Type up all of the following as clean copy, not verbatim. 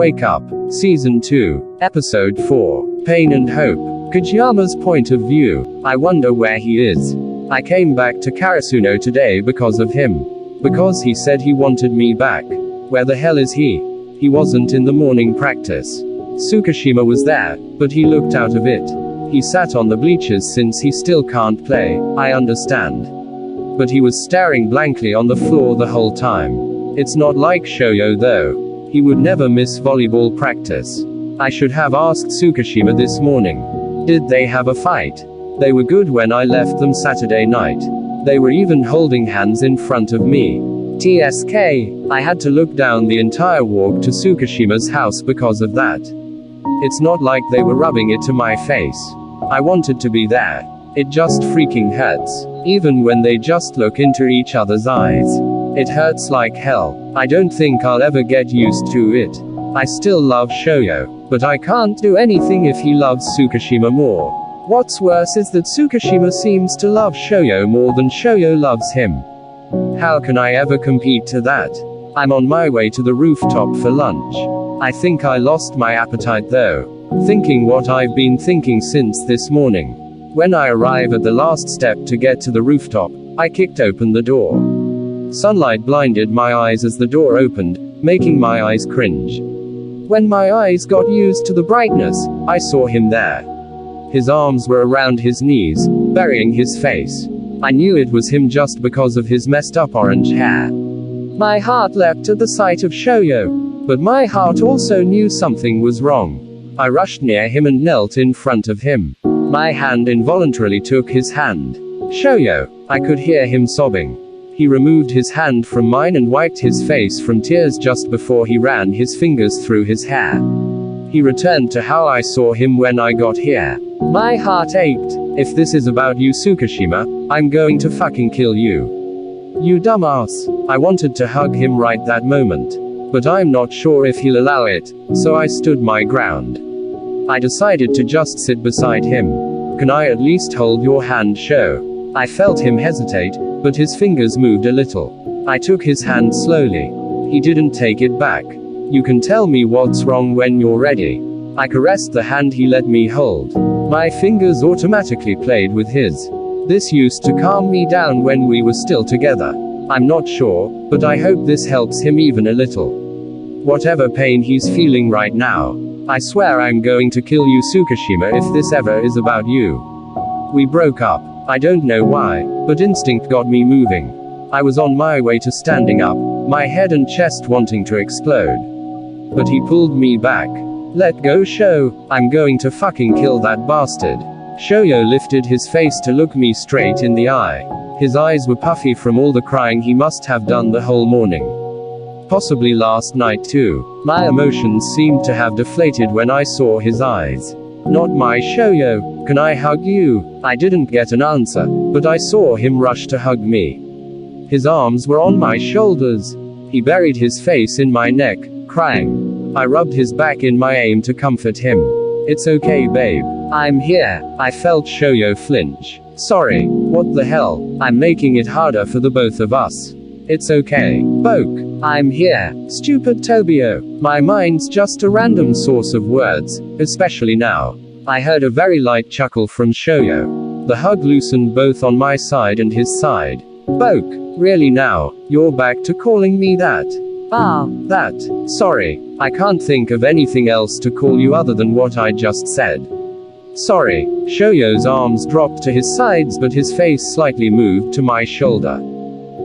Wake Up, Season 2, Episode 4, Pain and Hope. Kageyama's point of view. I wonder where he is. I came back to Karasuno today because of him. Because he said he wanted me back. Where the hell is he? He wasn't in the morning practice. Tsukihina was there, but he looked out of it. He sat on the bleachers since he still can't play, I understand. But he was staring blankly on the floor the whole time. It's not like Shoyo though. He would never miss volleyball practice. I should have asked Tsukihina this morning. Did they have a fight? They were good when I left them Saturday night. They were even holding hands in front of me. TSK, I had to look down the entire walk to Tsukihina's house because of that. It's not like they were rubbing it to my face. I wanted to be there. It just freaking hurts. Even when they just look into each other's eyes. It hurts like hell. I don't think I'll ever get used to it. I still love Shoyo, but I can't do anything if he loves Tsukihina more. What's worse is that Tsukihina seems to love Shoyo more than Shoyo loves him. How can I ever compete to that? I'm on my way to the rooftop for lunch. I think I lost my appetite though. Thinking what I've been thinking since this morning. When I arrive at the last step to get to the rooftop, I kicked open the door. Sunlight blinded my eyes as the door opened, making my eyes cringe. When my eyes got used to the brightness, I saw him there. His arms were around his knees, burying his face. I knew it was him just because of his messed up orange hair. My heart leapt at the sight of Shoyo, but my heart also knew something was wrong. I rushed near him and knelt in front of him. My hand involuntarily took his hand. Shoyo, I could hear him sobbing. He removed his hand from mine and wiped his face from tears just before he ran his fingers through his hair. He returned to how I saw him when I got here. My heart ached. If this is about you, Tsukihina, I'm going to fucking kill you. You dumbass. I wanted to hug him right that moment. But I'm not sure if he'll allow it, so I stood my ground. I decided to just sit beside him. Can I at least hold your hand, Sho? I felt him hesitate, but his fingers moved a little. I took his hand slowly. He didn't take it back. You can tell me what's wrong when you're ready. I caressed the hand he let me hold. My fingers automatically played with his. This used to calm me down when we were still together. I'm not sure, but I hope this helps him even a little. Whatever pain he's feeling right now. I swear I'm going to kill you, Tsukihina, if this ever is about you. We broke up. I don't know why, but instinct got me moving. I was on my way to standing up, my head and chest wanting to explode. But he pulled me back. Let go, Sho. I'm going to fucking kill that bastard. Shoyo lifted his face to look me straight in the eye. His eyes were puffy from all the crying he must have done the whole morning. Possibly last night too. My emotions seemed to have deflated when I saw his eyes. Not my Shoyo, can I hug you? I didn't get an answer, but I saw him rush to hug me. His arms were on my shoulders. He buried his face in my neck, crying. I rubbed his back in my aim to comfort him. It's okay, babe. I'm here. I felt Shoyo flinch. Sorry. What the hell? I'm making it harder for the both of us. It's okay. Boke. I'm here. Stupid Tobio. My mind's just a random source of words, especially now. I heard a very light chuckle from Shoyo. The hug loosened both on my side and his side. Boke. Really now? You're back to calling me that? That. Sorry. I can't think of anything else to call you other than what I just said. Sorry. Shoyo's arms dropped to his sides, but his face slightly moved to my shoulder.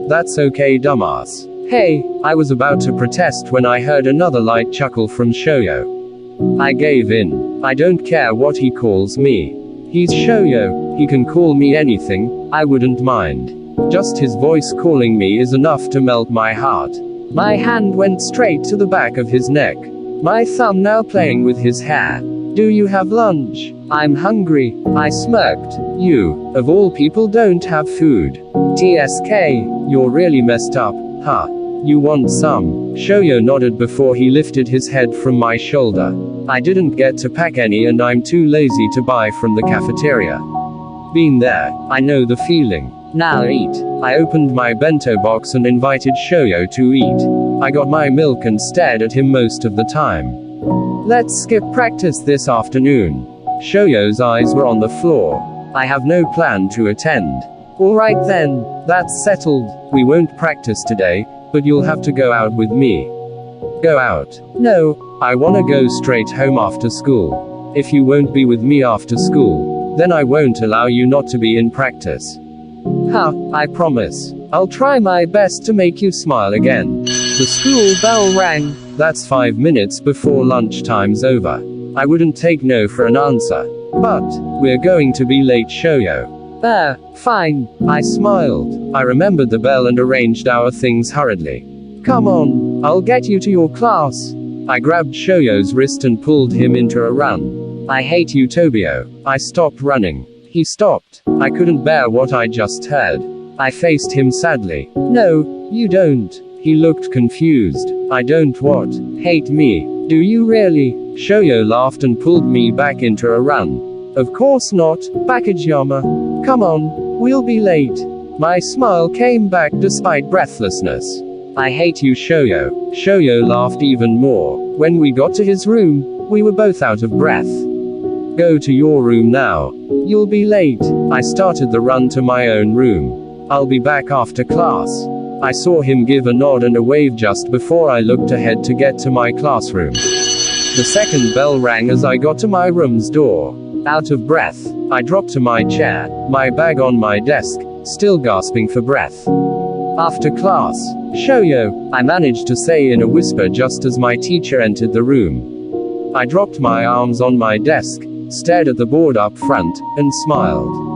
That's okay, dumbass. Hey, I was about to protest when I heard another light chuckle from Shoyo. I gave in. I don't care what he calls me. He's Shoyo. He can call me anything. I wouldn't mind. Just his voice calling me is enough to melt my heart. My hand went straight to the back of his neck. My thumb now playing with his hair. Do you have lunch? I'm hungry. I smirked. You, of all people, don't have food. TSK, you're really messed up, huh? You want some? Shoyo nodded before he lifted his head from my shoulder. I didn't get to pack any and I'm too lazy to buy from the cafeteria. Been there. I know the feeling. Now eat. I opened my bento box and invited Shoyo to eat. I got my milk and stared at him most of the time. Let's skip practice this afternoon. Shoyo's eyes were on the floor. I have no plan to attend. Alright then, that's settled. We won't practice today, but you'll have to go out with me. Go out? No, I wanna go straight home after school. If you won't be with me after school, then I won't allow you not to be in practice. I promise. I'll try my best to make you smile again. The school bell rang. That's 5 minutes before lunchtime's over. I wouldn't take no for an answer. But, we're going to be late, Shoyo. Fine. I smiled. I remembered the bell and arranged our things hurriedly. Come on, I'll get you to your class. I grabbed Shoyo's wrist and pulled him into a run. I hate you, Tobio. I stopped running. He stopped. I couldn't bear what I just heard. I faced him sadly. No, you don't. He looked confused. I don't what? Hate me? Do you really? Shoyo laughed and pulled me back into a run. Of course not, Kageyama. Come on, we'll be late. My smile came back despite breathlessness. I hate you, Shoyo. Shoyo laughed even more. When we got to his room, we were both out of breath. Go to your room now. You'll be late. I started the run to my own room. I'll be back after class. I saw him give a nod and a wave just before I looked ahead to get to my classroom. The second bell rang as I got to my room's door. Out of breath, I dropped to my chair, my bag on my desk, still gasping for breath. After class, Shoyo, I managed to say in a whisper just as my teacher entered the room. I dropped my arms on my desk, stared at the board up front, and smiled.